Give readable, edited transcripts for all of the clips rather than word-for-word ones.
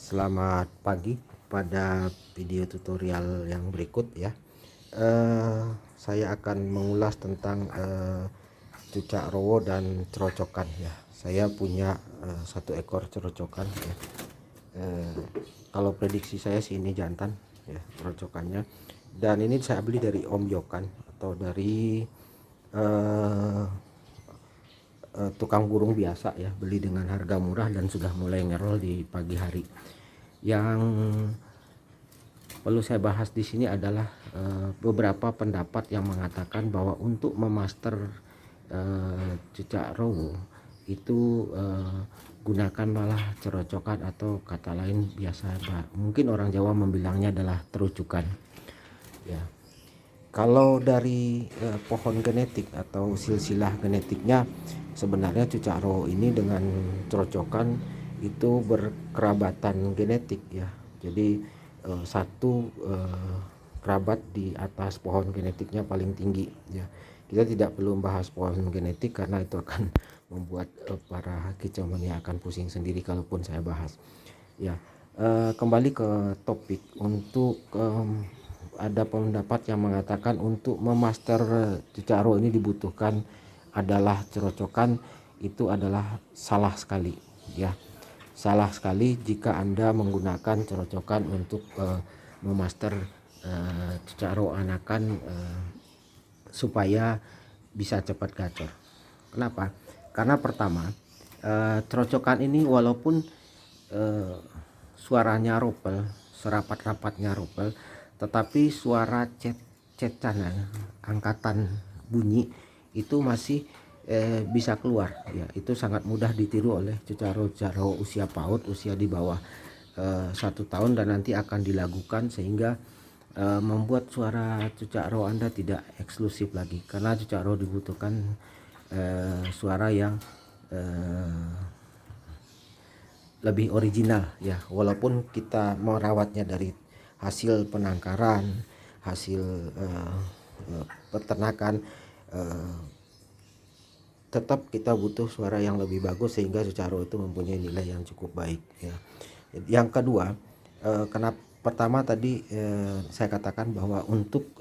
Selamat pagi. Pada video tutorial yang berikut ya, saya akan mengulas tentang cucak rowo dan cerocokan ya. Saya punya satu ekor cerocokan ya. Kalau prediksi saya sih ini jantan ya cerocokannya, dan ini saya beli dari Om Yokan atau dari tukang burung biasa ya, beli dengan harga murah dan sudah mulai ngerol di pagi hari. Yang perlu saya bahas di sini adalah beberapa pendapat yang mengatakan bahwa untuk memaster cucak rowo itu gunakan malah cerocokan, atau kata lain biasa mungkin orang Jawa membilangnya adalah terucukan ya. Kalau dari pohon genetik atau silsilah genetiknya, sebenarnya cucak rowo ini dengan cerocokan itu berkerabatan genetik ya. Jadi satu kerabat di atas pohon genetiknya paling tinggi ya. Kita tidak perlu membahas pohon genetik karena itu akan membuat para kicauannya akan pusing sendiri kalaupun saya bahas ya. Kembali ke topik, untuk ada pendapat yang mengatakan untuk memaster cucak rowo ini dibutuhkan adalah cerocokan. Itu adalah salah sekali ya. Salah sekali jika Anda menggunakan cerocokan untuk memaster cucak rowo anakan supaya bisa cepat gacor. Kenapa? Karena pertama, cerocokan ini walaupun suaranya ropel, serapat-rapatnya ropel, tetapi suara cecanan angkatan bunyi itu masih bisa keluar ya. Itu sangat mudah ditiru oleh cucak rowo usia PAUD, usia di bawah 1 tahun, dan nanti akan dilakukan sehingga membuat suara cucak rowo Anda tidak eksklusif lagi, karena cucak rowo dibutuhkan suara yang lebih original ya. Walaupun kita merawatnya dari hasil penangkaran, hasil peternakan, tetap kita butuh suara yang lebih bagus sehingga cucak rowo itu mempunyai nilai yang cukup baik ya. Yang kedua, kenapa pertama tadi saya katakan bahwa untuk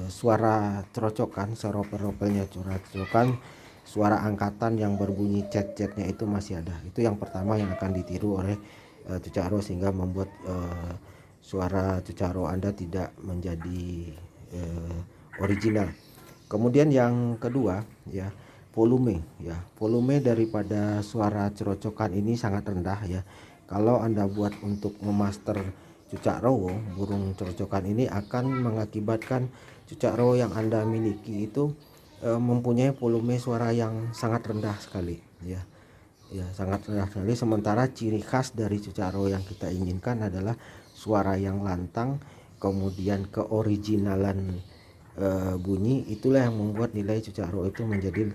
suara cerocokan, seropel-ropelnya cerocokan, suara angkatan yang berbunyi cet-cetnya itu masih ada. Itu yang pertama yang akan ditiru oleh cucak rowo sehingga membuat suara cucak rowo Anda tidak menjadi original. Kemudian yang kedua ya, volume ya. Volume daripada suara cerocokan ini sangat rendah ya. Kalau Anda buat untuk memaster cucak rowo, burung cerocokan ini akan mengakibatkan cucak rowo yang Anda miliki itu mempunyai volume suara yang sangat rendah sekali ya. Ya, sangat rendah sekali. Sementara ciri khas dari cucak rowo yang kita inginkan adalah suara yang lantang, kemudian keoriginalan bunyi. Itulah yang membuat nilai cucak rowo itu menjadi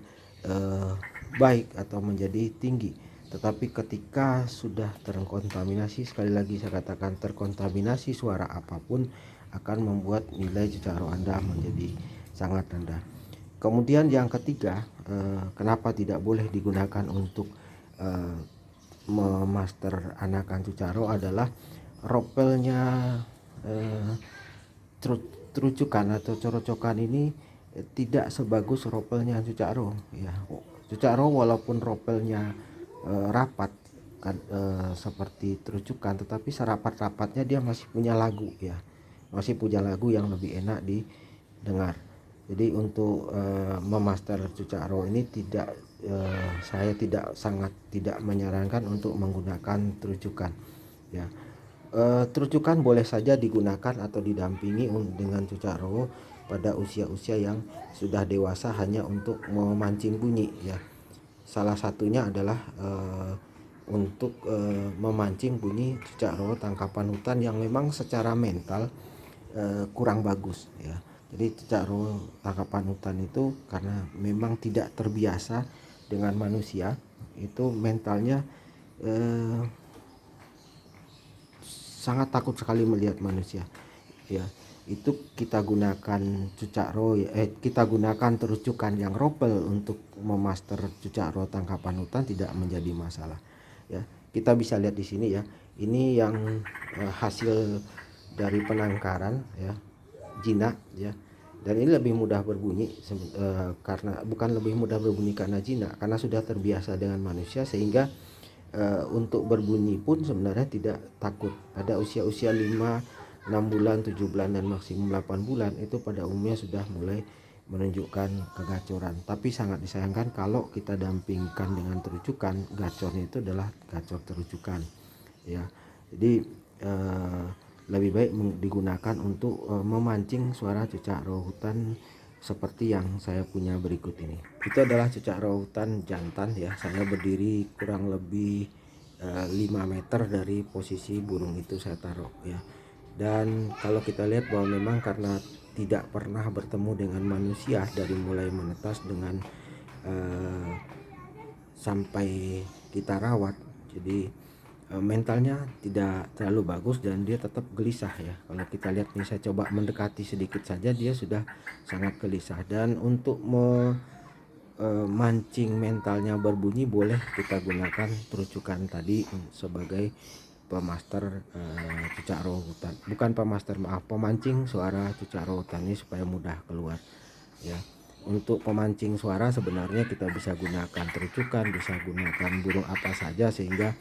baik atau menjadi tinggi. Tetapi ketika sudah terkontaminasi, sekali lagi saya katakan terkontaminasi suara apapun, akan membuat nilai cucak rowo Anda menjadi sangat rendah. Kemudian yang ketiga, kenapa tidak boleh digunakan untuk memaster anakan cucak rowo adalah ropelnya terucukan atau cerocokan ini tidak sebagus ropelnya cucak rowo ya. Cucak rowo walaupun ropelnya rapat kan, seperti terucukan, tetapi serapat-rapatnya dia masih punya lagu ya, masih punya lagu yang lebih enak didengar. Jadi untuk memaster cucak rowo ini saya sangat tidak menyarankan untuk menggunakan terucukan ya. Terucukan boleh saja digunakan atau didampingi dengan cucak rowo pada usia-usia yang sudah dewasa hanya untuk memancing bunyi ya. Salah satunya adalah untuk memancing bunyi cucak rowo tangkapan hutan yang memang secara mental kurang bagus ya. Jadi cucak rowo tangkapan hutan itu karena memang tidak terbiasa dengan manusia, itu mentalnya sangat takut sekali melihat manusia ya. Itu kita gunakan cucak rowo kita gunakan terucukan yang ropel untuk memaster cucak rowo tangkapan hutan tidak menjadi masalah ya. kita bisa lihat di sini ya, ini yang hasil dari penangkaran ya, jinak ya. Dan ini lebih mudah berbunyi karena bukan lebih mudah berbunyi karena jinak, karena sudah terbiasa dengan manusia, sehingga untuk berbunyi pun sebenarnya tidak takut. Pada usia-usia 5, 6 bulan, 7 bulan dan maksimum 8 bulan itu pada umumnya sudah mulai menunjukkan kegacoran. Tapi sangat disayangkan kalau kita dampingkan dengan terucukan, gacornya itu adalah gacor terucukan ya. Jadi lebih baik digunakan untuk memancing suara cucak rawa hutan seperti yang saya punya berikut ini. Itu adalah cucak rawa hutan jantan ya. Saya berdiri kurang lebih 5 meter dari posisi burung itu saya taruh ya. Dan kalau kita lihat bahwa memang karena tidak pernah bertemu dengan manusia dari mulai menetas dengan sampai kita rawat, jadi mentalnya tidak terlalu bagus dan dia tetap gelisah ya. Kalau kita lihat nih, saya coba mendekati sedikit saja dia sudah sangat gelisah. Dan untuk mancing mentalnya berbunyi, boleh kita gunakan terucukan tadi sebagai pemaster cucak rawa hutan, bukan pemaster, maaf, pemancing suara cucak rawa hutan ini supaya mudah keluar ya. Untuk pemancing suara sebenarnya kita bisa gunakan terucukan, bisa gunakan burung apa saja sehingga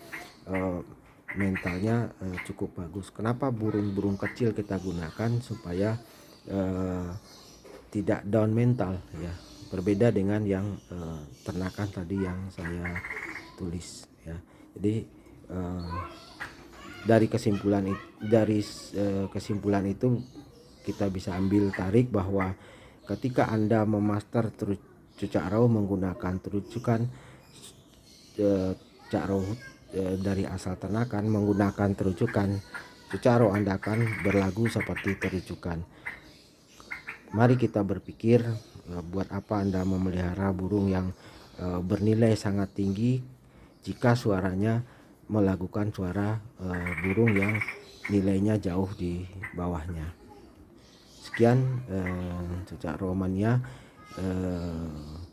mentalnya cukup bagus. Kenapa burung-burung kecil kita gunakan? Supaya tidak down mental ya, berbeda dengan yang ternakan tadi yang saya tulis ya. Jadi dari kesimpulan itu kita bisa ambil tarik bahwa ketika Anda memaster cucak rawa menggunakan terucukan cucak rawa dari asal ternakan menggunakan terucukan, cucak rawa Anda akan berlagu seperti terucukan. Mari kita berpikir, buat apa Anda memelihara burung yang bernilai sangat tinggi jika suaranya melakukan suara burung yang nilainya jauh di bawahnya. Sekian cucak rawa mania,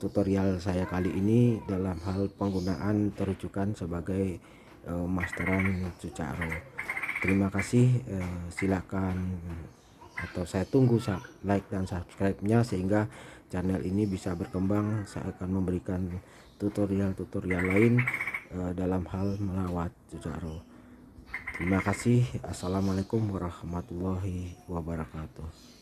tutorial saya kali ini dalam hal penggunaan terucukan sebagai masteran cucak rawa. Terima kasih, silakan atau saya tunggu like dan subscribe-nya sehingga channel ini bisa berkembang. Saya akan memberikan tutorial-tutorial lain dalam hal merawat cucak rawa. Terima kasih. Assalamualaikum warahmatullahi wabarakatuh.